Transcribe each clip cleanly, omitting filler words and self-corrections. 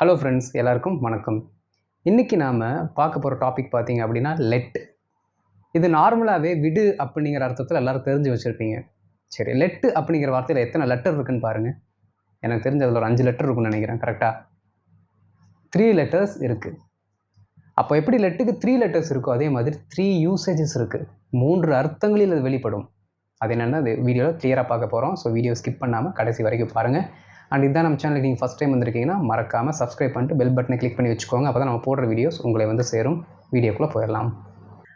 Hello friends, எல்லாருக்கும் வணக்கம். இன்றைக்கி நாம் பார்க்க போகிற டாபிக் பார்த்திங்க அப்படின்னா லெட். இது நார்மலாகவே விடு அப்படிங்கிற அர்த்தத்தில் எல்லோரும் தெரிஞ்சு வச்சுருப்பீங்க. சரி, லெட்டு அப்படிங்கிற வார்த்தையில் எத்தனை லெட்டர் இருக்குதுன்னு பாருங்கள். எனக்கு தெரிஞ்ச அதில் ஒரு 5 லெட்டர் இருக்குன்னு நினைக்கிறேன். கரெக்டாக 3 லெட்டர்ஸ் இருக்குது. அப்போ எப்படி லெட்டுக்கு 3 லெட்டர்ஸ் இருக்கோ அதே மாதிரி 3 யூசேஜஸ் இருக்குது. 3 அர்த்தங்களில் அது வெளிப்படும். அது என்னென்னா அது வீடியோவில் கிளியராக பார்க்க போகிறோம். ஸோ வீடியோ ஸ்கிப் பண்ணாமல் கடைசி வரைக்கும் பாருங்கள். அண்ட் இதுதான் நம்ம சேனலுக்கு நீங்கள் ஃபஸ்ட் டைம் வந்திருக்கீங்கன்னா மறக்காமல் சப்ஸ்கிரைப் பண்ணிட்டு பெல் பட்டனை கிளிக் பண்ணி வச்சுக்கோங்க. அப்போ தான் நம்ம போடுற வீடியோஸ் உங்களை வந்து சேரும். வீடியோக்குள்ளே போயிடலாம்.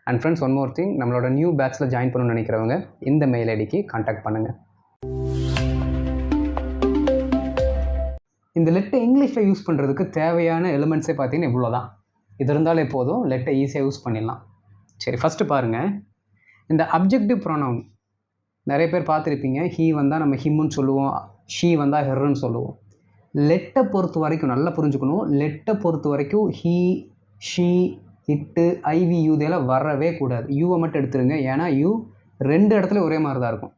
And friends, one more thing, நம்மளோட நியூ பேட்ச்சில் ஜாயின் பண்ணணும்னு நினைக்கிறவங்க இந்த மெயில் ஐடிக்கு கான்டாக்ட் பண்ணுங்கள். இந்த லெட்டை இங்கிலீஷில் யூஸ் பண்ணுறதுக்கு தேவையான எலிமெண்ட்ஸே பார்த்தீங்கன்னா இவ்வளோ தான். இது இருந்தாலே போதும், லெட்டை ஈஸியாக யூஸ் பண்ணிடலாம். சரி, ஃபஸ்ட்டு பாருங்கள். இந்த அப்ஜெக்டிவ் ப்ரொனவுன் நிறைய பேர் பார்த்துருப்பீங்க. ஹீ வந்தால் நம்ம ஹிம்முன்னு சொல்லுவோம், ஷீ வந்தால் ஹெர்ன்னு சொல்லுவோம். லெட்டை பொறுத்த வரைக்கும் நல்லா புரிஞ்சுக்கணும். லெட்டை பொறுத்த வரைக்கும் ஹீ, ஷீ, இட்டு, ஐவி, யூ இதெல்லாம் வரவே கூடாது. யூவை மட்டும் எடுத்துருங்க. ஏன்னா யூ 2 இடத்துல ஒரே மாதிரி தான் இருக்கும்.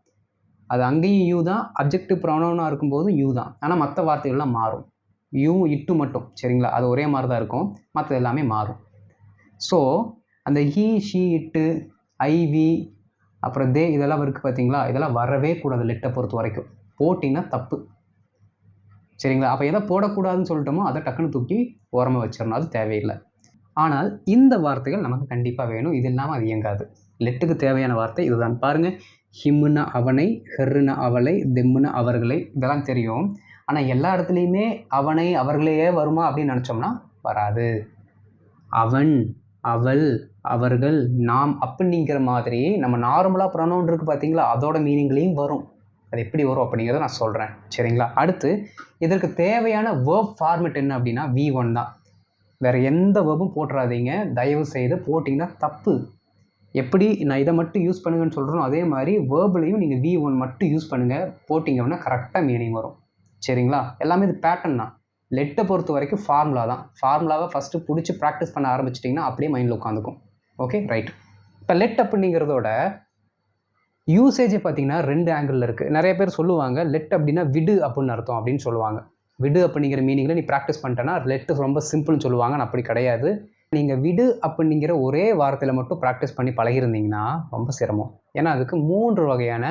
அது அங்கேயும் யூ தான், அப்ஜெக்டிவ் ப்ரொனவுனாக இருக்கும்போது யூ தான். ஆனால் மற்ற வார்த்தைகள்லாம் மாறும். யூ இட்டு மட்டும், சரிங்களா, அது ஒரே மாதிரி தான் இருக்கும். மற்றது எல்லாமே மாறும். ஸோ அந்த ஹீ, ஷீ, இட்டு, ஐவி, அப்புறம் தே இதெல்லாம் இருக்குது பார்த்தீங்களா, இதெல்லாம் வரவே கூடாது. லெட்டை பொறுத்த வரைக்கும் போட்டிங்கன்னா தப்பு, சரிங்களா. அப்போ எதை போடக்கூடாதுன்னு சொல்லிட்டோமோ அதை டக்குன்னு தூக்கி ஓரமாக வச்சிடணும், அது தேவையில்லை. ஆனால் இந்த வார்த்தைகள் நமக்கு கண்டிப்பாக வேணும். இது இல்லாமல் அது இயங்காது. லெட்டுக்கு தேவையான வார்த்தை இதுதான். பாருங்கள், ஹிம்முன்னா அவனை, ஹெர்ருன்னா அவளை, தெம்முன்னா அவர்களை, இதெல்லாம் தெரியும். ஆனால் எல்லா இடத்துலையுமே அவனை அவர்களையே வருமா அப்படின்னு நினச்சோம்னா வராது. அவன், அவள், அவர்கள், நாம் அப்படிங்கிற மாதிரி நம்ம நார்மலாக ப்ரொனவுன் இருக்குது பார்த்தீங்களா, அதோட மீனிங்லேயும் வரும். அது எப்படி வரும் அப்படிங்கிறத நான் சொல்கிறேன், சரிங்களா. அடுத்து இதற்கு தேவையான வேர்ப் ஃபார்மெட் என்ன அப்படின்னா V1 தான். வேறு எந்த வேர்பும் போட்டுறாதீங்க தயவு செய்து. போட்டிங்கன்னா தப்பு. எப்படி நான் இதை மட்டும் யூஸ் பண்ணுங்கன்னு சொல்கிறோம், அதே மாதிரி வேர்புலையும் நீங்கள் V1 மட்டும் யூஸ் பண்ணுங்கள். போட்டிங்க அப்படின்னா கரெக்டாக மீனிங் வரும், சரிங்களா. எல்லாமே இது பேட்டர்ன் தான். லெட்டை பொறுத்த வரைக்கும் ஃபார்முலா தான். ஃபார்முலாவை ஃபஸ்ட்டு பிடிச்சி ப்ராக்டிஸ் பண்ண ஆரம்பிச்சிட்டிங்கன்னா அப்படியே மைண்டில் உட்காந்துக்கும். Okay, right. இப்போ லெட் அப்படிங்கிறதோட யூசேஜை பார்த்தீங்கன்னா 2 ஆங்கிளில் இருக்குது. நிறைய பேர் சொல்லுவாங்க லெட் அப்படின்னா விடு அப்படின்னு அர்த்தம் அப்படின்னு சொல்லுவாங்க. விடு அப்படிங்கிற மீனிங்கில் நீ ப்ராக்டிஸ் பண்ணிட்டேன்னா லெட்டு ரொம்ப சிம்பிள்னு சொல்லுவாங்க. நான் அப்படி கிடையாது. நீங்கள் விடு அப்படிங்கிற ஒரே வார்த்தையில் மட்டும் ப்ராக்டிஸ் பண்ணி பழகிருந்தீங்கன்னா ரொம்ப சிரமம். ஏன்னா அதுக்கு 3 வகையான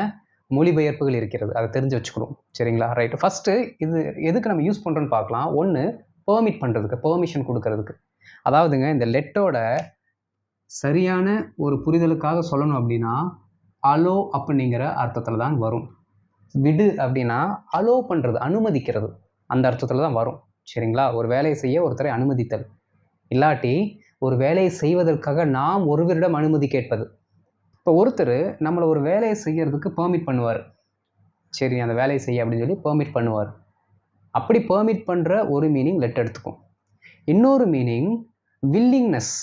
மொழிபெயர்ப்புகள் இருக்கிறது. அதை தெரிஞ்சு வச்சுக்கணும், சரிங்களா. ரைட்டு. ஃபஸ்ட்டு இது எதுக்கு நம்ம யூஸ் பண்ணுறோன்னு பார்க்கலாம். ஒன்று, பெர்மிட் பண்ணுறதுக்கு, பெர்மிஷன் கொடுக்கறதுக்கு. அதாவதுங்க இந்த லெட்டோட சரியான ஒரு புரிதலுக்காக சொல்லணும் அப்படின்னா அலோ அப்படிங்கிற அர்த்தத்தில் தான் வரும். விடு அப்படின்னா அலோ பண்ணுறது, அனுமதிக்கிறது, அந்த அர்த்தத்தில் தான் வரும், சரிங்களா. ஒரு வேலையை செய்ய ஒருத்தரை அனுமதித்தல், இல்லாட்டி ஒரு வேலையை செய்வதற்காக நாம் ஒருவரிடம் அனுமதி கேட்பது. இப்போ ஒருத்தர் நம்மளை ஒரு வேலையை செய்கிறதுக்கு பெர்மிட் பண்ணுவார். சரி, அந்த வேலையை செய்ய அப்படின்னு சொல்லி பெர்மிட் பண்ணுவார். அப்படி பெர்மிட் பண்ணுற ஒரு மீனிங் லெட் எடுத்துக்கும். இன்னொரு மீனிங் வில்லிங்னஸ்.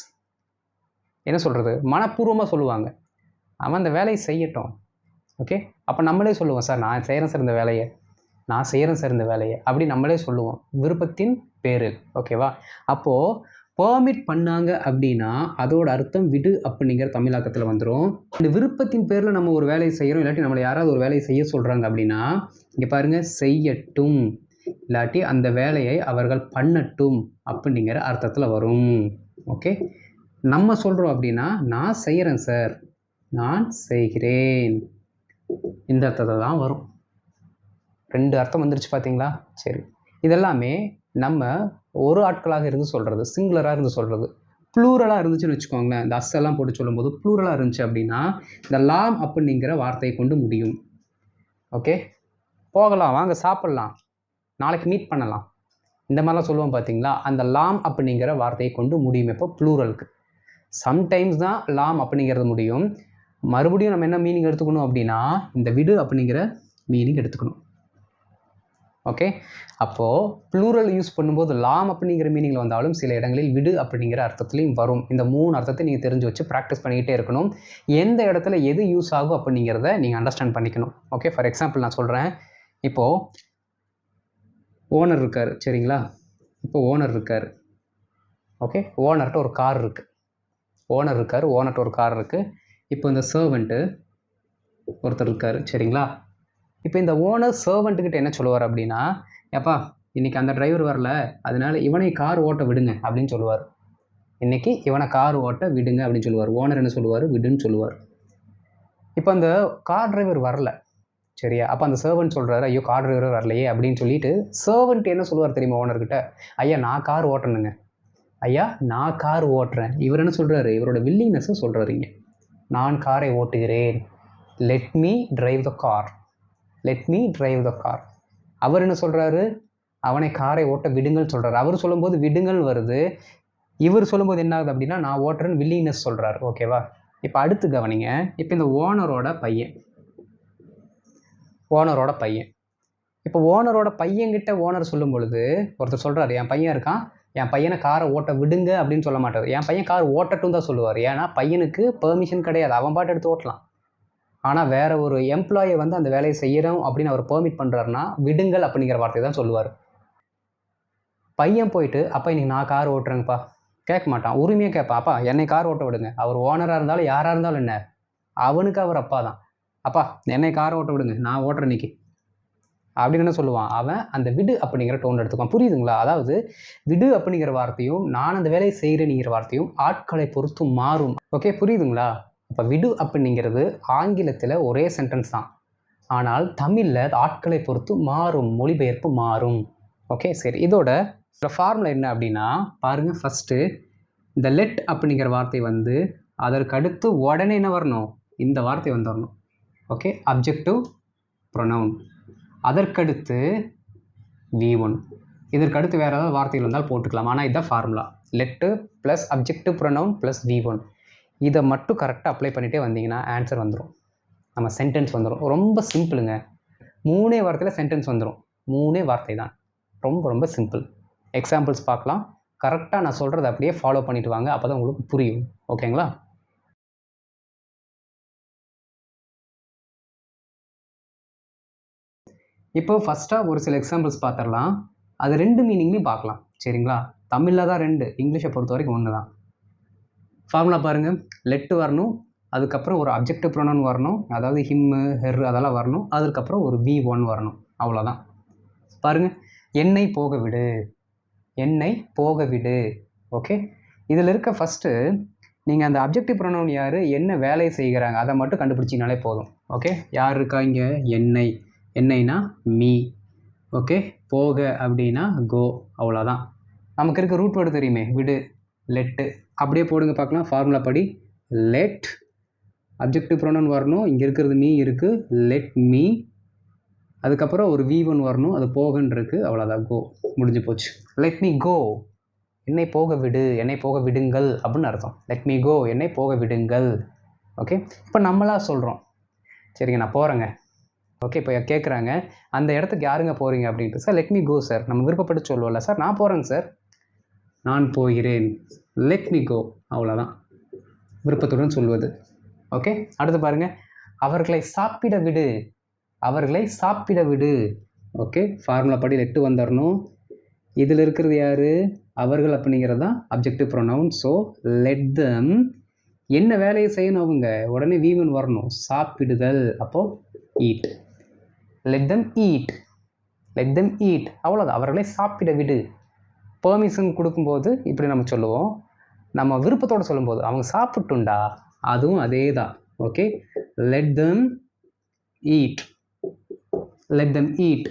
என்ன சொல்கிறது, மனப்பூர்வமாக சொல்லுவாங்க, அவன் அந்த வேலையை செய்யட்டும். ஓகே, அப்போ நம்மளே சொல்லுவோம், சார் நான் செய்கிறேன் சார் இந்த வேலையை, நான் செய்கிறேன் சார் இந்த வேலையை, அப்படி நம்மளே சொல்லுவோம், விருப்பத்தின் பேரில். ஓகேவா. அப்போது பெர்மிட் பண்ணாங்க அப்படின்னா அதோட அர்த்தம் விடு அப்படிங்கிற தமிழாக்கத்தில் வந்துடும். இந்த விருப்பத்தின் பேரில் நம்ம ஒரு வேலையை செய்கிறோம், இல்லாட்டி நம்மளை யாராவது ஒரு வேலையை செய்ய சொல்கிறாங்க அப்படின்னா இங்கே பாருங்கள், செய்யட்டும், இல்லாட்டி அந்த வேலையை அவர்கள் பண்ணட்டும் அப்படிங்கிற அர்த்தத்தில் வரும். ஓகே, நம்ம சொல்கிறோம் அப்படின்னா நான் செய்கிறேன் சார், நான் செய்கிறேன், இந்த அர்த்தத்தை தான் வரும். 2 அர்த்தம் வந்துருச்சு பார்த்தீங்களா. சரி, இதெல்லாமே நம்ம ஒரு ஆட்களாக இருந்து சொல்கிறது, சிங்குலராக இருந்து சொல்கிறது. ப்ளூரலாக இருந்துச்சுன்னு வச்சுக்கோங்களேன், இந்த அஸ்ஸெல்லாம் போட்டு சொல்லும்போது ப்ளூரலாக இருந்துச்சு அப்படின்னா இந்த லாம் அப்படிங்கிற வார்த்தையை கொண்டு முடியும். ஓகே, போகலாம், வாங்க சாப்பிட்லாம், நாளைக்கு மீட் பண்ணலாம், இந்த மாதிரிலாம் சொல்லுவோம் பார்த்தீங்களா. அந்த லாம் அப்படிங்கிற வார்த்தையை கொண்டு முடியும். இப்போ ப்ளூரலுக்கு சம்டைம்ஸ் தான் லாம் அப்படிங்கிறது முடியும். மறுபடியும் நம்ம என்ன மீனிங் எடுத்துக்கணும் அப்படின்னா இந்த விடு அப்படிங்கிற மீனிங் எடுத்துக்கணும். ஓகே, அப்போது ப்ளூரல் யூஸ் பண்ணும்போது லாம் அப்படிங்கிற மீனிங்கில் வந்தாலும் சில இடங்களில் விடு அப்படிங்கிற அர்த்தத்துலையும் வரும். இந்த 3 அர்த்தத்தை நீங்கள் தெரிஞ்சு வச்சு ப்ராக்டிஸ் பண்ணிக்கிட்டே இருக்கணும். எந்த இடத்துல எது யூஸ் ஆகும் அப்படிங்கிறத நீங்கள் அண்டர்ஸ்டாண்ட் பண்ணிக்கணும். ஓகே, ஃபார் எக்ஸாம்பிள் நான் சொல்கிறேன். இப்போது ஓனர் இருக்கார், சரிங்களா. இப்போ ஓனர் இருக்கார். ஓகே, ஓனர்கிட்ட ஒரு கார் இருக்குது. ஓனர் இருக்கார், ஓனர்கிட்ட ஒரு கார் இருக்குது. இப்போ இந்த சர்வெண்ட்டு ஒருத்தர் இருக்கார், சரிங்களா. இப்போ இந்த ஓனர் சர்வெண்ட்டுக்கிட்ட என்ன சொல்லுவார் அப்படின்னா, ஏப்பா இன்றைக்கி அந்த டிரைவர் வரல, அதனால இவனை கார் ஓட்ட விடுங்க அப்படின்னு சொல்லுவார். இன்றைக்கி இவனை கார் ஓட்ட விடுங்க அப்படின்னு சொல்லுவார். ஓனர் என்ன சொல்லுவார்? விடுன்னு சொல்லுவார். இப்போ அந்த கார் டிரைவர் வரல, சரியா? அப்போ அந்த சர்வெண்ட் சொல்கிறாரு, ஐயோ கார் டிரைவர் வரலையே அப்படின்னு சொல்லிட்டு சர்வெண்ட் என்ன சொல்லுவார் தெரியுமா ஓனர்கிட்ட? ஐயா நான் கார் ஓட்டணுங்க, ஐயா நான் கார் ஓட்டுறேன். இவர் என்ன சொல்கிறாரு? இவரோட வில்லிங்னஸை சொல்கிறாரு. இங்கே நான் காரை ஓட்டுகிறேன், let me drive the car, let me drive the car. அவர் என்ன சொல்கிறாரு? அவனை காரை ஓட்ட விடுங்கள் சொல்கிறார். அவர் சொல்லும்போது விடுங்கள் வருது, இவர் சொல்லும்போது என்ன ஆகுது அப்படின்னா நான் ஓட்டுறேன்னு வில்லிங்னஸ் சொல்கிறார். ஓகேவா? இப்போ அடுத்து கவனிங்க. இப்போ இந்த ஓனரோட பையன், ஓனரோட பையன், இப்போ ஓனரோட பையன்கிட்ட ஓனர் சொல்லும் பொழுது ஒருத்தர் சொல்கிறாரு, என் பையன் இருக்கான், என் பையனை காரை ஓட்ட விடுங்க அப்படின்னு சொல்ல மாட்டார். என் பையன் கார் ஓட்டட்டும் தான் சொல்லுவார். ஏன்னா பையனுக்கு பெர்மிஷன் கிடையாது, அவன் பாட்டு எடுத்து ஓட்டலாம். ஆனால் வேற ஒரு எம்ப்ளாயை வந்து அந்த வேலையை செய்யணும் அப்படின்னு அவர் பெர்மிட் பண்ணுறாருன்னா விடுங்கள் அப்படிங்கிற வார்த்தை தான் சொல்லுவார். பையன் போயிட்டு அப்பா இன்னைக்கு நான் கார் ஓட்டுறேங்கப்பா கேட்க மாட்டான், உரிமையாக கேட்பான், அப்பா என்னை கார் ஓட்ட விடுங்க. அவர் ஓனராக இருந்தாலும் யாராக இருந்தாலும் என்ன, அவனுக்கு அவர் அப்பா தான். அப்பா என்னை கார் ஓட்ட விடுங்க, நான் ஓட்டுறேன் இன்னைக்கு அப்படின்னு என்ன சொல்லுவான். அவன் அந்த விடு அப்படிங்கிற டோன் எடுத்துக்குவான். புரியுதுங்களா? அதாவது விடு அப்படிங்கிற வார்த்தையும் நான் அந்த வேலையை செய்கிறேங்கிற வார்த்தையும் ஆட்களை பொறுத்து மாறும். ஓகே, புரியுதுங்களா? இப்போ விடு அப்படிங்கிறது ஆங்கிலத்தில் ஒரே சென்டென்ஸ் தான், ஆனால் தமிழில் ஆட்களை பொறுத்து மாறும், மொழிபெயர்ப்பு மாறும். ஓகே சரி, இதோட ஃபார்முலா என்ன அப்படின்னா பாருங்கள். ஃபஸ்ட்டு இந்த லெட் அப்படிங்கிற வார்த்தை வந்து அதற்கு அடுத்து உடனே என்ன வரணும்? இந்த வார்த்தை வந்து வரணும். Okay, objective pronoun. அதற்கடுத்து V1. இதற்கு அடுத்து வேறு ஏதாவது வார்த்தைகள் இருந்தால் போட்டுக்கலாம், ஆனால் இதுதான் formula. Laddu plus objective pronoun plus V1. இதை மட்டும் கரெக்டாக அப்ளை பண்ணிகிட்டே வந்தீங்கன்னா ஆன்சர் வந்துடும், நம்ம சென்டென்ஸ் வந்துடும். ரொம்ப சிம்பிளுங்க, 3 வார்த்தையில் சென்டென்ஸ் வந்துடும். 3 வார்த்தை தான், ரொம்ப ரொம்ப சிம்பிள். எக்ஸாம்பிள்ஸ் பார்க்கலாம். கரெக்டாக நான் சொல்கிறத அப்படியே ஃபாலோ பண்ணிட்டு வாங்க, அப்போ தான் உங்களுக்கு புரியும். ஓகேங்களா? இப்போ ஃபஸ்ட்டாக ஒரு சில எக்ஸாம்பிள்ஸ் பார்த்துடலாம். அது 2 மீனிங்லையும் பார்க்கலாம், சரிங்களா? தமிழில் தான் 2, இங்கிலீஷை பொறுத்த வரைக்கும் 1 தான். ஃபார்முலா பாருங்கள். லெட்டு வரணும், அதுக்கப்புறம் ஒரு அப்ஜெக்டிவ் ப்ரொனவுன் வரணும், அதாவது ஹிம்மு ஹெர் அதெல்லாம் வரணும், அதுக்கப்புறம் ஒரு V1 வரணும், அவ்வளோதான். பாருங்கள், என்னை போக விடு, என்னை போக விடு. ஓகே, இதில் இருக்க ஃபஸ்ட்டு நீங்கள் அந்த அப்ஜெக்டிவ் ப்ரொனவுன் யார், என்ன வேலையை செய்கிறாங்க அதை மட்டும் கண்டுபிடிச்சிங்கனாலே போதும். ஓகே, யார் இருக்கா இங்கே? என்னை, என்னைனா மீ. ஓகே, போக அப்படின்னா கோ, அவ்வளோதான். நமக்கு இருக்க ரூட் வேர்டு தெரியுமே, விடு, லெட்டு. அப்படியே போடுங்க பார்க்கலாம். ஃபார்முலா படி லெட், அப்ஜெக்டிவ் ப்ரொனவுன் வரணும், இங்கே இருக்கிறது மீ இருக்குது, லெட் மீ. அதுக்கப்புறம் ஒரு V1 வரணும், அது போகன்னு இருக்குது, அவ்வளோதான், கோ, முடிஞ்சு போச்சு. லெட் மீ கோ, என்னை போக விடு, என்னை போக விடுங்கள் அப்படின்னு அர்த்தம். லெட் மீ கோ, என்னை போக விடுங்கள். ஓகே, இப்போ நம்மளாக சொல்கிறோம், சரிங்க நான் போகிறேங்க. ஓகே, இப்போ கேட்குறாங்க அந்த இடத்துக்கு யாருங்க போகிறீங்க அப்படின்ட்டு. Sir let me go sir, நம்ம விருப்பப்பட்டு சொல்லுவோம்ல, சார் நான் போகிறேங்க சார், நான் போகிறேன், லெட் மீ கோ, அவ்வளோதான், விருப்பத்துடன் சொல்வது. ஓகே, அடுத்து பாருங்கள். அவர்களை சாப்பிட விடு, அவர்களை சாப்பிட விடு. ஓகே, ஃபார்முலா படி லெட்டு வந்துடணும். இதில் இருக்கிறது யார்? அவர்கள் அப்படிங்கிறது தான் objective pronoun. So let them, என்ன வேலையை செய்யணும் அவங்க, உடனே V1 வரணும், சாப்பிடுதல், அப்போது eat. Let them eat, let them eat, அவ்வளோதான், அவர்களை சாப்பிட விடு. பெர்மிஷன் கொடுக்கும்போது இப்படி நம்ம சொல்லுவோம், நம்ம விருப்பத்தோடு சொல்லும்போது அவங்க சாப்பிட்டுண்டா, அதுவும் அதே தான். Okay, let them eat, let them eat.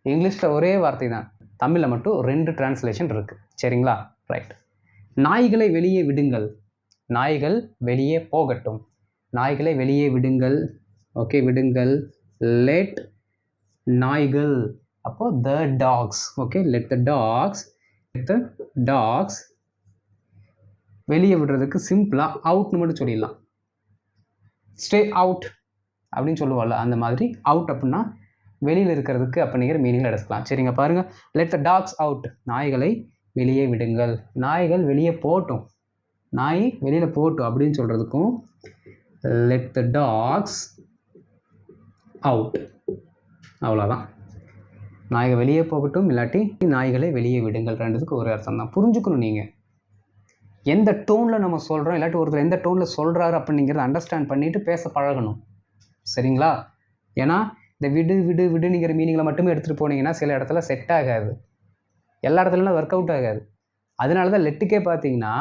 இங்கிலீஷில் ஒரே வார்த்தை தான், தமிழில் மட்டும் 2 டிரான்ஸ்லேஷன் இருக்குது, சரிங்களா? ரைட். நாய்களை வெளியே விடுங்கள், நாய்கள் வெளியே போகட்டும், நாய்களை வெளியே விடுங்கள். ஓகே, விடுங்கள், லெட் நாய்கள், அப்போ the dogs. Okay, let the dogs, let the dogs. வெளியே விடுறதுக்கு சிம்பிளாக அவுட்னு மட்டும் சொல்லிடலாம், ஸ்டே அவுட் அப்படின்னு சொல்லுவாள்ல, அந்த மாதிரி அவுட் அப்படின்னா வெளியில் இருக்கிறதுக்கு அப்படிங்கிற மீனிங்கில் எடுத்துக்கலாம். சரிங்க, பாருங்கள். லெட் த டாக்ஸ் அவுட், நாய்களை வெளியே விடுங்கள். நாய்கள் வெளியே போட்டும், நாய் வெளியில் போட்டும் அப்படின்னு சொல்கிறதுக்கும் லெட் த டாக்ஸ் அவுட், அவ்வளோதான். நாய்கள் வெளியே போகட்டும், இல்லாட்டி நாய்களை வெளியே விடுங்கள், ரெண்டுத்துக்கு ஒரு அர்த்தம் தான். புரிஞ்சுக்கணும் நீங்கள் எந்த டோனில் நம்ம சொல்கிறோம், இல்லாட்டி ஒருத்தர் எந்த டோனில் சொல்கிறாரு அப்படிங்கிறத அண்டர்ஸ்டாண்ட் பண்ணிவிட்டு பேச பழகணும், சரிங்களா? ஏன்னா இந்த விடு விடு விடுங்கிற மீனிங்கில் மட்டுமே எடுத்துகிட்டு போனீங்கன்னா சில இடத்துல செட் ஆகாது. எல்லா இடத்துலலாம் ஒர்க் அவுட் ஆகாது. அதனால தான் லெட்டுக்கே பார்த்தீங்கன்னா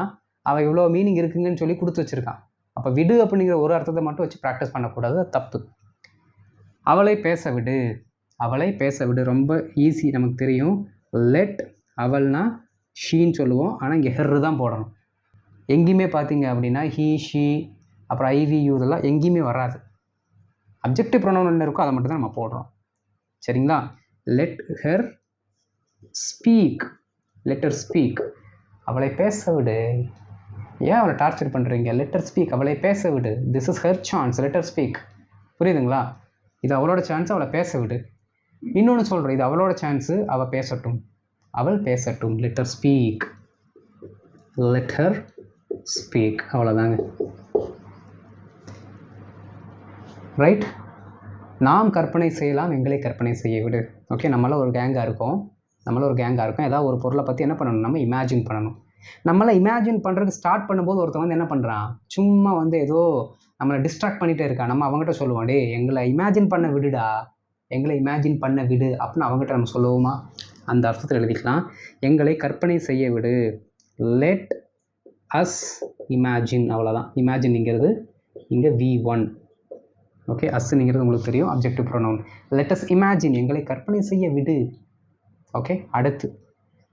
அவன் இவ்வளோ மீனிங் இருக்குங்கன்னு சொல்லி கொடுத்து வச்சுருக்கான். அப்போ விடு அப்படிங்கிற ஒரு அர்த்தத்தை மட்டும் வச்சு ப்ராக்டிஸ் பண்ணக்கூடாது, அது தப்பு. அவளை பேச விடு, அவளை பேச விடு ரொம்ப ஈஸி, நமக்கு தெரியும். லெட் அவள்னா ஷீன்னு சொல்லுவோம், ஆனால் இங்கே ஹெர் தான் போடணும். எங்கேயுமே பார்த்தீங்க அப்படின்னா ஹீ ஷீ அப்புறம் ஐவி யூ இதெல்லாம் எங்கேயுமே வராது. அப்ஜெக்டிவ் ப்ரொனவுன் என்ன இருக்கோ அதை மட்டும் தான் நம்ம போடுறோம். சரிங்களா? Let her speak, let her speak, அவளை பேச விடு. ஏன் அவளை டார்ச்சர் பண்ணுறீங்க? லெட் ஹெர் ஸ்பீக், அவளை பேச விடு. This is her chance, let her speak. புரியுதுங்களா? இது அவளோட சான்ஸ், அவளை பேச விடு. இன்னொன்று சொல்கிறேன், இது அவளோட சான்ஸு, அவள் பேசட்டும், அவள் பேசட்டும். Let her speak, let her speak, அவ்வளோதாங்க. ரைட்? நாம் கற்பனை செய்யலாம், எங்களை கற்பனை செய்ய விடு. ஓகே, நம்மளாம் ஒரு கேங்காக இருக்கும், ஏதாவது ஒரு பொருளை பற்றி என்ன பண்ணணும், நம்ம இமேஜின் பண்ணணும். நம்மளாம் இமேஜின் பண்ணுறதுக்கு ஸ்டார்ட் பண்ணும்போது ஒருத்தன் வந்து என்ன பண்ணுறான், சும்மா வந்து ஏதோ நம்மளை டிஸ்ட்ராக்ட் பண்ணிகிட்டே இருக்கான். நம்ம அவங்ககிட்ட சொல்லுவோம், டே எங்களை இமேஜின் பண்ண விடுடா, எங்களை இமேஜின் பண்ண விடு அப்படின்னு அவங்ககிட்ட நம்ம சொல்லுவோமா? அந்த அர்த்தத்தில் எழுதிக்கலாம். எங்களை கற்பனை செய்ய விடு, லெட் அஸ் இமேஜின், அவ்வளோதான். இமேஜின்ங்கிறது இங்கே V1. ஓகே, அஸ்ஸுங்கிறது உங்களுக்கு தெரியும், objective pronoun. Let us imagine, எங்களை கற்பனை செய்ய விடு. ஓகே, அடுத்து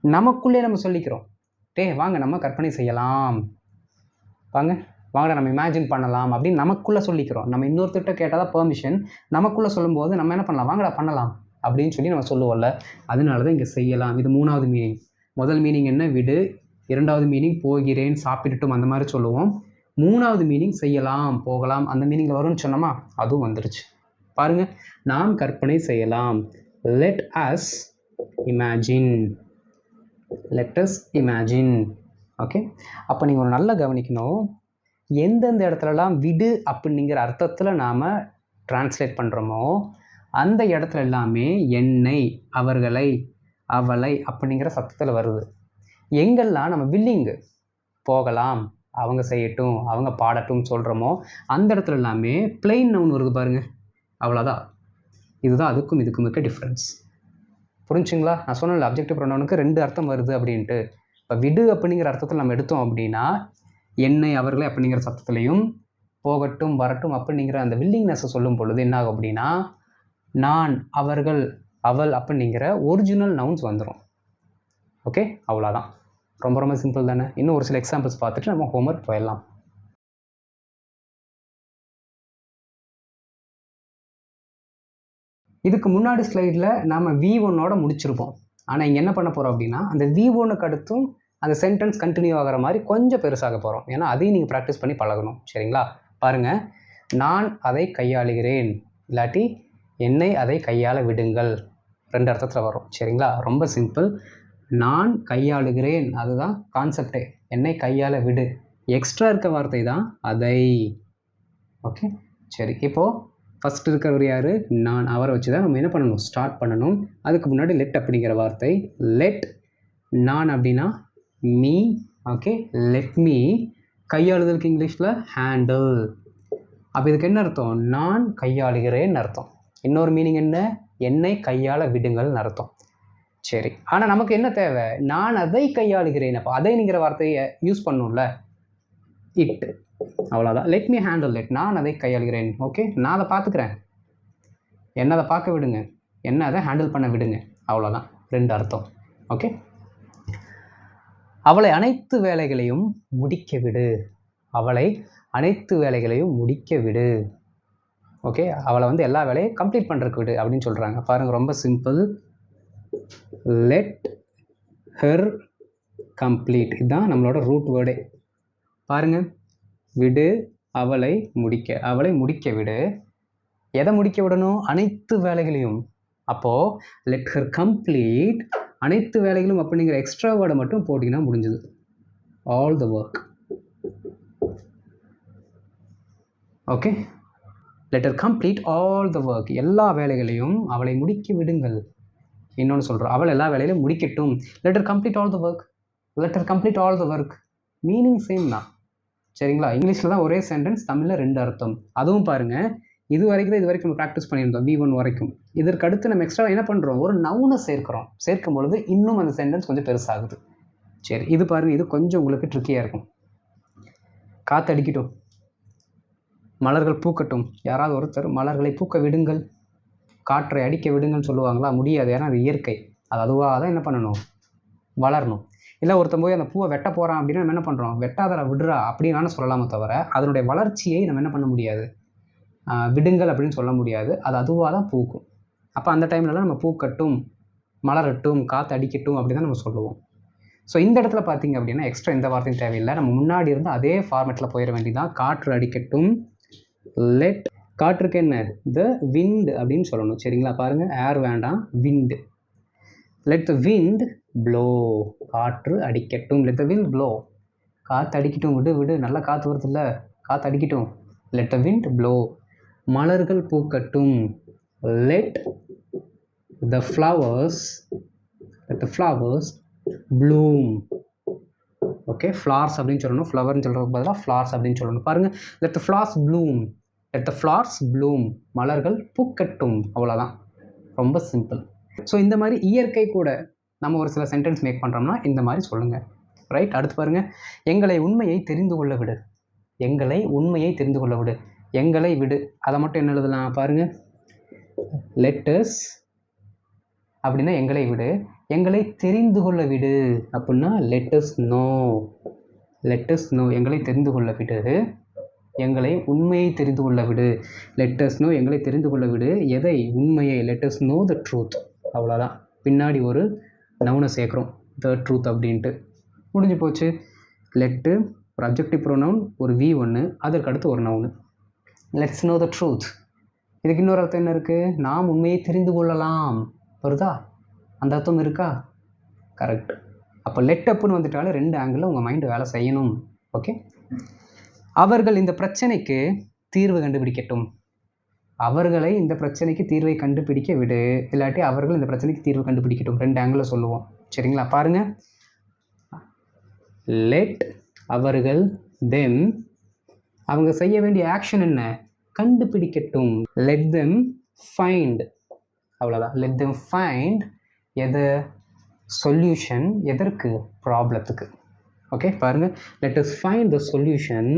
நமக்குள்ளே நம்ம சொல்லிக்கிறோம், டே வாங்க நம்ம கற்பனை செய்யலாம், வாங்கடா நம்ம இமேஜின் பண்ணலாம் அப்படின்னு நமக்குள்ளே சொல்லிக்கிறோம். நம்ம இன்னொருத்தர்கிட்ட கேட்டால் தான் பெர்மிஷன். நமக்குள்ளே சொல்லும்போது நம்ம என்ன பண்ணலாம், வாங்கடா பண்ணலாம் அப்படின்னு சொல்லி நம்ம சொல்லுவோம்ல, அதனால தான் இங்கே செய்யலாம். இது 3வது மீனிங். முதல் மீனிங் என்ன, விடு. 2வது மீனிங் போகிறேன், சாப்பிட்டுட்டும், அந்த மாதிரி சொல்லுவோம். 3வது மீனிங் செய்யலாம், போகலாம், அந்த மீனிங்கில் வரும்னு சொன்னோமா, அதுவும் வந்துருச்சு. பாருங்கள், நாம் கற்பனை செய்யலாம், let us imagine, let us imagine. Okay, அப்போ நீங்கள் ஒரு நல்லா கவனிக்கணும், எந்தெந்த இடத்துலலாம் விடு அப்படிங்கிற அர்த்தத்தில் நாம் டிரான்ஸ்லேட் பண்ணுறோமோ அந்த இடத்துல எல்லாமே என்னை, அவர்களை, அவளை அப்படிங்கிற சத்தத்தில் வருது. எங்கெல்லாம் நம்ம வில்லிங்கு, போகலாம், அவங்க செய்யட்டும், அவங்க பாடட்டும் சொல்கிறோமோ அந்த இடத்துல எல்லாமே பிளெயின் நவுன் வருது பாருங்கள், அவ்வளோதான். இதுதான் அதுக்கும் இதுக்கும் இருக்க டிஃப்ரென்ஸ். புரிஞ்சுங்களா? நான் சொன்னேன் அப்ஜெக்டிவ் ப்ரொனவுனுக்கு 2 அர்த்தம் வருது அப்படின்ட்டு. இப்போ விடு அப்படிங்கிற அர்த்தத்தில் நம்ம எடுத்தோம் அப்படின்னா என்னை, அவர்களை அப்படிங்கிற சத்தத்துலையும், போகட்டும், வரட்டும் அப்படிங்கிற அந்த வில்லிங்னஸை சொல்லும் பொழுது என்ன ஆகும் அப்படின்னா நான், அவர்கள், அவள் அப்படிங்கிற ஒரிஜினல் நவுன்ஸ் வந்துடும். ஓகே, அவ்வளோதான். ரொம்ப ரொம்ப சிம்பிள் தானே? இன்னும் ஒரு சில எக்ஸாம்பிள்ஸ் பார்த்துட்டு நம்ம ஹோம்ஒர்க் போயிடலாம். இதுக்கு முன்னாடி ஸ்லைடில் நாம் V1ஓட முடிச்சிருப்போம். ஆனால் இங்கே என்ன பண்ண போகிறோம் அப்படின்னா அந்த V1க்கு அடுத்தும் அந்த சென்டென்ஸ் கண்டினியூ ஆகிற மாதிரி கொஞ்சம் பெருசாக போகிறோம். ஏன்னா அதையும் நீங்கள் ப்ராக்டிஸ் பண்ணி பழகணும். சரிங்களா? பாருங்கள், நான் அதை கையாளுகிறேன், இல்லாட்டி என்னை அதை கையாள விடுங்கள், 2 அர்த்தத்தில் வரும். சரிங்களா? ரொம்ப சிம்பிள். நான் கையாளுகிறேன், அதுதான் கான்செப்டே. என்னை கையாள விடு, எக்ஸ்ட்ரா இருக்க வார்த்தை தான் அதை. ஓகே, சரி. இப்போது ஃபஸ்ட் இருக்கிறவர் யார், நான். அவரை வச்சு தான் நம்ம என்ன பண்ணணும், ஸ்டார்ட் பண்ணணும். அதுக்கு முன்னாடி லெட் அப்படிங்கிற வார்த்தை. லெட், நான் அப்படின்னா மீ. Okay, let me. கையாளுதலுக்கு இங்கிலீஷில் ஹேண்டில். அப்போ இதுக்கு என்ன அர்த்தம், நான் கையாளுகிறேன்னு அர்த்தம். இன்னொரு மீனிங் என்ன, என்னை கையாள விடுங்கள்னு அர்த்தம். சரி, ஆனால் நமக்கு என்ன தேவை, நான் அதை கையாளுகிறேன். அப்போ அதைங்கிற வார்த்தையை யூஸ் பண்ணணும்ல, இட், அவ்வளோதான். லெட் மீ ஹேண்டில் இட், நான் அதை கையாளுகிறேன். ஓகே, நான் அதை பார்த்துக்கிறேன், என்ன அதை பார்க்க விடுங்க, என்ன அதை ஹேண்டில் பண்ண விடுங்க, அவ்வளோதான். 2 அர்த்தம். ஓகே, அவளை அனைத்து வேலைகளையும் முடிக்க விடு, அவளை அனைத்து வேலைகளையும் முடிக்க விடு. ஓகே, அவளை வந்து எல்லா வேலையும் கம்ப்ளீட் பண்ணுறதுக்கு விடு அப்படின்னு சொல்கிறாங்க. பாருங்கள், ரொம்ப சிம்பிள். லெட் ஹெர் கம்ப்ளீட், இதுதான் நம்மளோட ரூட் வேர்டே. பாருங்கள், விடு, அவளை முடிக்க, அவளை முடிக்க விடு. எதை முடிக்க விடணும், அனைத்து வேலைகளையும். அப்போது லெட் ஹெர் கம்ப்ளீட் அனைத்து வேலைகளும் அப்படிங்கிற எக்ஸ்ட்ரா வேர்டை மட்டும் போட்டிங்கன்னா முடிஞ்சுது. All the work. Okay, let her complete all the work, எல்லா வேலைகளையும் அவளை முடிக்க விடுங்கள். இன்னொன்று சொல்கிறோம், அவள் எல்லா வேலையிலும் முடிக்கட்டும். Let her complete all the work, let her complete all the work, meaning same தான். சரிங்களா? இங்கிலீஷில் தான் ஒரே சென்டென்ஸ், தமிழில் 2 அர்த்தம். அதுவும் பாருங்கள், இது வரைக்கும் நம்ம ப்ராக்டிஸ் பண்ணியிருந்தோம் V1 வரைக்கும். இதற்கு அடுத்து நம்ம எக்ஸ்ட்ரா என்ன பண்ணுறோம், ஒரு நவுனை சேர்க்கும் பொழுது இன்னும் அந்த சென்டென்ஸ் கொஞ்சம் பெருசாகுது. சரி, இது பாருங்கள், இது கொஞ்சம் உங்களுக்கு ட்ரிக்கியாக இருக்கும். காற்றடிக்கட்டும், மலர்கள் பூக்கட்டும். யாராவது ஒருத்தர் மலர்களை பூக்க விடுங்கள், காற்றை அடிக்க விடுங்கள்னு சொல்லுவாங்களா? முடியாது. ஏன்னா அது இயற்கை. அது அதுவாக தான் என்ன பண்ணணும், வளரணும். இல்லை ஒருத்தன் போய் அந்த பூவை வெட்ட போகிறான் அப்படின்னா நம்ம என்ன பண்ணுறோம், வெட்டாதடா விடுறா அப்படின்னு வேணால் சொல்லலாமே தவிர அதனுடைய வளர்ச்சியை நம்ம என்ன பண்ண முடியாது, விடுங்கள் அப்படின்னு சொல்ல முடியாது. அது அதுவாக தான் பூக்கும். அப்போ அந்த டைம்லலாம் நம்ம பூக்கட்டும், மலரட்டும், காற்று அடிக்கட்டும் அப்படி தான் நம்ம சொல்லுவோம். ஸோ இந்த இடத்துல பார்த்தீங்க அப்படின்னா எக்ஸ்ட்ரா எந்த வார்த்தையும் தேவையில்லை. நம்ம முன்னாடி இருந்து அதே ஃபார்மேட்டில் போயிட வேண்டியதான். காற்று அடிக்கட்டும், லெட், காற்றுக்கு என்ன, த விண்ட் அப்படின்னு சொல்லணும். சரிங்களா? பாருங்கள், ஏர் வேண்டாம், wind. Let the wind blow, காற்று அடிக்கட்டும். லெட் த விண்ட் ப்ளோ, காற்று அடிக்கட்டும். விடு நல்லா காற்று வருது இல்லை, காற்று அடிக்கட்டும். லெட் த விண்ட் ப்ளோ, மலர்கள் பூக்கட்டும். Let the flowers bloom. Okay, flowers அப்படின்னு சொல்லணும், ஃப்ளவர்னு சொல்கிறதுக்கு பதிலாக ஃப்ளார்ஸ் அப்படின்னு சொல்லணும். பாருங்கள், லெட் த ஃப்ளார்ஸ் ப்ளூம், மலர்கள் பூக்கட்டும். அவ்வளோதான், ரொம்ப சிம்பிள். ஸோ இந்த மாதிரி இயற்கை கூட நம்ம ஒரு சில சென்டென்ஸ் மேக் பண்ணுறோம்னா இந்த மாதிரி சொல்லுங்கள். ரைட், அடுத்து பாருங்கள், எங்களை உண்மையை தெரிந்து கொள்ள விடு. எங்களை விடு, அதை மட்டும் என்ன எழுதலாம் பாருங்கள், லெட்டஸ் அப்படின்னா எங்களை விடு. எங்களை தெரிந்து கொள்ள விடு அப்படின்னா லெட்டஸ் நோ. எங்களை தெரிந்து கொள்ள விடு, எங்களை உண்மையை தெரிந்து கொள்ள விடு. லெட்டஸ் நோ, எங்களை தெரிந்து கொள்ள விடு. எதை, உண்மையை. Let's know the truth. அவ்வளோதான். பின்னாடி ஒரு நவுனை சேர்க்குறோம், த ட்ரூத் அப்படின்ட்டு. முடிஞ்சு போச்சு. லெட்டு ஒரு அப்ஜெக்டிவ் ப்ரோனவுன், ஒரு V1, அதற்கு அடுத்து ஒரு noun. Let's no the truth. இதுக்கு இன்னொரு அர்த்தம் என்ன இருக்குது, நாம் உண்மையை தெரிந்து கொள்ளலாம். வருதா? அந்த அர்த்தம் இருக்கா? கரெக்ட். அப்போ லெட் அப்புன்னு வந்துட்டாலே 2 ஆங்கிளில் உங்கள் மைண்டு வேலை செய்யணும். ஓகே, அவர்கள் இந்த பிரச்சனைக்கு தீர்வு கண்டுபிடிக்கட்டும். அவர்களை இந்த பிரச்சனைக்கு தீர்வை கண்டுபிடிக்க விடு, இல்லாட்டி அவர்கள் இந்த பிரச்சனைக்கு தீர்வு கண்டுபிடிக்கட்டும். 2 ஆங்கிளில் சொல்லுவோம். சரிங்களா? பாருங்கள், லெட் அவர்கள், தெம் அவங்க செய்ய வேண்டிய ஆக்ஷன் என்ன, கண்டுபிடிக்கட்டும். Let them find. அவ்வளோதான். லெட் தெம் ஃபைண்ட் எது, சொல்யூஷன். எதற்கு, ப்ராப்ளத்துக்கு. ஓகே, பாருங்கள், let us find the solution.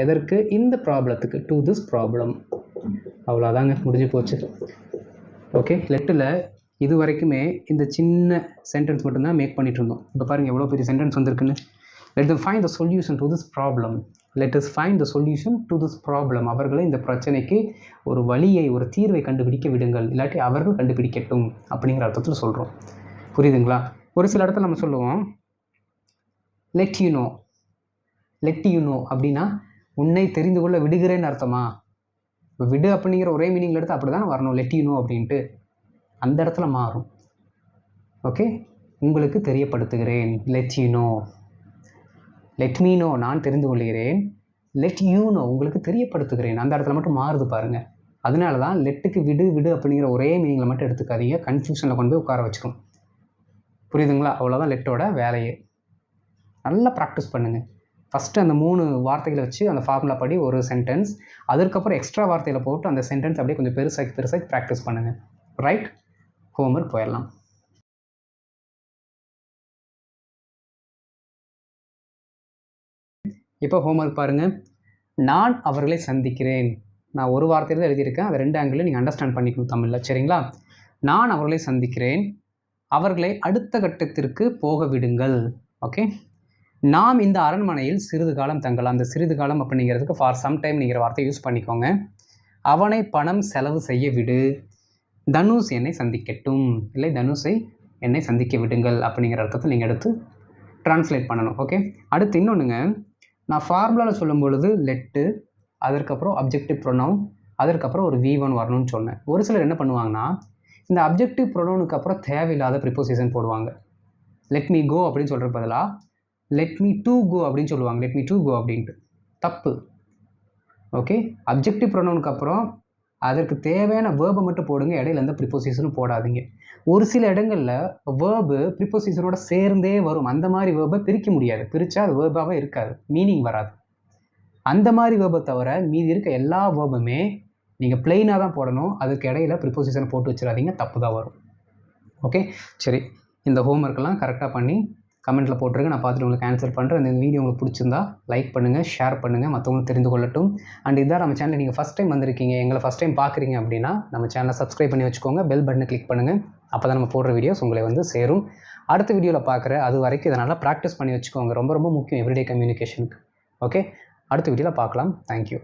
எதற்கு, இந்த ப்ராப்ளத்துக்கு, டு திஸ் ப்ராப்ளம். அவ்வளோதாங்க, முடிஞ்சு போச்சு. ஓகே, லெட்டில் இது வரைக்குமே இந்த சின்ன சென்டென்ஸ் மட்டும்தான் மேக் பண்ணிகிட்டு இருந்தோம். இப்போ பாருங்கள் எவ்வளோ பெரிய சென்டென்ஸ் வந்திருக்குன்னு. Let them find the solution to this problem. Let us find the solution to this problem. அவர்களை இந்த பிரச்சனைக்கு ஒரு வழியை, ஒரு தீர்வை கண்டுபிடிக்க விடுங்கள், இல்லாட்டி அவர்கள் கண்டுபிடிக்கட்டும் அப்படிங்கிற அர்த்தத்தில் சொல்கிறோம். புரியுதுங்களா? ஒரு சில இடத்துல நம்ம சொல்லுவோம் let you know அப்படின்னா உன்னை தெரிந்து கொள்ள விடுகிறேன்னு அர்த்தமா? விடு அப்படிங்கிற ஒரே மீனிங்கில் எடுத்து அப்படி தான் வரணும், let you know அப்படின்ட்டு. அந்த இடத்துல மாறும். ஓகே, உங்களுக்கு தெரியப்படுத்துகிறேன், let you know. let me know, நான் தெரிந்து கொள்கிறேன். let you know, உங்களுக்கு தெரியப்படுத்துகிறேன். அந்த இடத்துல மட்டும் மாறுது பாருங்கள். அதனால தான் லெட்டுக்கு விடு அப்படிங்கிற ஒரே மீனிங்கில் மட்டும் எடுத்துக்காதீங்க, கன்ஃபியூஷனில் கொண்டு போய் உட்கார வச்சுக்கும். புரியுதுங்களா? அவ்வளோதான் லெட்டோட வேலையே. நல்லா ப்ராக்டிஸ் பண்ணுங்கள். ஃபஸ்ட்டு அந்த 3 வார்த்தைகளை வச்சு அந்த ஃபார்முலா படி ஒரு சென்டென்ஸ், அதுக்கப்புறம் எக்ஸ்ட்ரா வார்த்தையில் போட்டு அந்த சென்டென்ஸ் அப்படியே கொஞ்சம் பெருசாக்கி ப்ராக்டிஸ் பண்ணுங்கள். ரைட், ஹோம்ஒர்க் போயிடலாம். இப்போ ஹோம்ஒர்க் பாருங்கள். நான் அவர்களை சந்திக்கிறேன். நான் ஒரு வார்த்தையில் தான் எழுதியிருக்கேன், அதை 2 ஆங்கிளில் நீங்கள் அண்டர்ஸ்டாண்ட் பண்ணிக்கணும் தமிழில். சரிங்களா? நான் அவர்களை சந்திக்கிறேன், அவர்களை அடுத்த கட்டத்திற்கு போக விடுங்கள். ஓகே, நாம் இந்த அரண்மனையில் சிறிது காலம் தங்கலாம். அந்த சிறிது காலம் அப்படிங்கிறதுக்கு ஃபார் சம் டைம் நீங்கள் வார்த்தை யூஸ் பண்ணிக்கோங்க. அவனை பணம் செலவு செய்ய விடு. தனுஷ் என்னை சந்திக்கட்டும், இல்லை தனுஷை என்னை சந்திக்க விடுங்கள் அப்படிங்கிற அர்த்தத்தை நீங்கள் எடுத்து ட்ரான்ஸ்லேட் பண்ணணும். ஓகே, அடுத்து இன்னொன்றுங்க, நான் ஃபார்முலாவில் சொல்லும் பொழுது லெட்டு, அதற்கப்புறம் அப்ஜெக்டிவ் ப்ரொனவுன், அதற்கப்புறம் ஒரு V1 வரணும்னு சொன்னேன். ஒரு சிலர் என்ன பண்ணுவாங்கன்னா இந்த அப்ஜெக்டிவ் ப்ரொனவுனுக்கு அப்புறம் தேவையில்லாத ப்ரிப்போசிஷன் போடுவாங்க. லெட் மீ கோ அப்படின்னு சொல்கிற பதிலாக லெட் மீ டு கோ அப்படின்னு சொல்லுவாங்க. லெட் மீ டு கோ அப்படின்ட்டு தப்பு. ஓகே, அப்ஜெக்டிவ் ப்ரொனவுனுக்கு அப்புறம் அதற்கு தேவையான வேர்பை மட்டும் போடுங்க, இடையில எந்த ப்ரிப்போசிஷனும் போடாதீங்க. ஒரு சில இடங்களில் வேர்பு ப்ரிப்போசிஷனோட சேர்ந்தே வரும். அந்த மாதிரி வேர்பை பிரிக்க முடியாது, பிரித்தா அது வேர்பாகவே இருக்காது, மீனிங் வராது. அந்த மாதிரி வேர்பை தவிர மீதி இருக்க எல்லா வேர்புமே நீங்கள் பிளெயினாக தான் போடணும். அதுக்கு இடையில ப்ரிப்போசிஷன் போட்டு வச்சிடாதீங்க, தப்பு தான் வரும். ஓகே, சரி. இந்த ஹோம்ஒர்க்கெல்லாம் கரெக்டாக பண்ணி கமெண்ட்டில் போட்டுருங்க. நான் பார்த்துட்டு உங்களுக்கு ஆன்சர் பண்ணுறேன். இந்த வீடியோ உங்களுக்கு பிடிச்சிருந்தா லைக் பண்ணுங்கள், ஷேர் பண்ணுங்கள், மற்றவங்களும் தெரிந்து கொள்ளட்டும். அண்ட் இதான் நம்ம சேனலில் நீங்கள் ஃபஸ்ட் டைம் வந்திருக்கீங்க, எங்களை ஃபஸ்ட் டைம் பார்க்குறீங்க அப்படின்னா நம்ம சேனலை சப்ஸ்கிரைப் பண்ணி வச்சுக்கோங்க. பெல் பட்டனை கிளிக் பண்ணுங்கள். அப்போ தான் நம்ம போடுற வீடியோஸ் உங்களை வந்து சேரும். அடுத்த வீடியோவில் பார்க்குறேன். அது வரைக்கும் இதை நல்லா ப்ராக்டிஸ் பண்ணி வச்சுக்கோங்க. ரொம்ப ரொம்ப முக்கியம் எவ்ரிடே கம்யூனிகேஷனுக்கு. ஓகே, அடுத்த வீடியோவில் பார்க்கலாம். தேங்க்யூ.